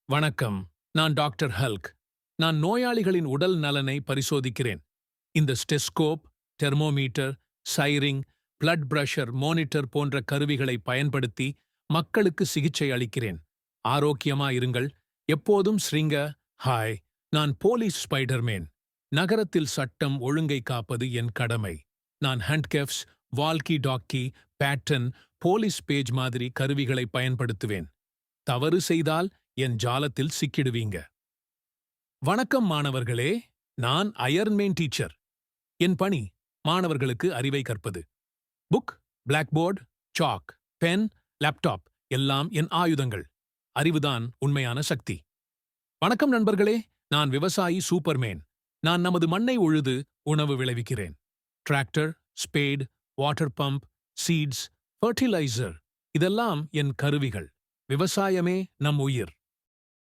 வணக்கம். நான் doctor Hulk. நான் நோயாளிகளின் உடல் நலனை பரிசோதிக்கிறேன். இந்த ஸ்டெஸ்கோப், தெர்மோமீட்டர், சைரிங், பிளட் பிரஷர் மானிட்டர் போன்ற கருவிகளை பயன்படுத்தி மக்களுக்கு சிகிச்சை அளிக்கிறேன். ஆரோக்கியமா இருங்கள். எப்போதும் ஸ்ரீங்க. ஹாய், நான் போலீஸ் ஸ்பைடர்மேன். நகரத்தில் சட்டம் ஒழுங்கை காப்பது என் கடமை. நான் ஹேண்ட்கெஃப்ஸ், வால்கி டாக்கி, பேட்டன், போலீஸ் பேஜ் மாதிரி கருவிகளை பயன்படுத்துவேன். தவறு செய்தால் என் ஜாலத்தில் சிக்கிடுவீங்க. வணக்கம் மாணவர்களே, நான் அயர்ன்மேன் டீச்சர். என் பணி மாணவர்களுக்கு அறிவை கற்பது. புக், பிளாக்போர்டு, சாக், பென், லேப்டாப் எல்லாம் என் ஆயுதங்கள். அறிவுதான் உண்மையான சக்தி. வணக்கம் நண்பர்களே, நான் விவசாயி சூப்பர்மேன். நான் நமது மண்ணை உழுது உணவு விளைவிக்கிறேன். Tractor, spade, water pump, seeds, fertiliser இதெல்லாம் என் கருவிகள். விவசாயமே நம் உயிர்.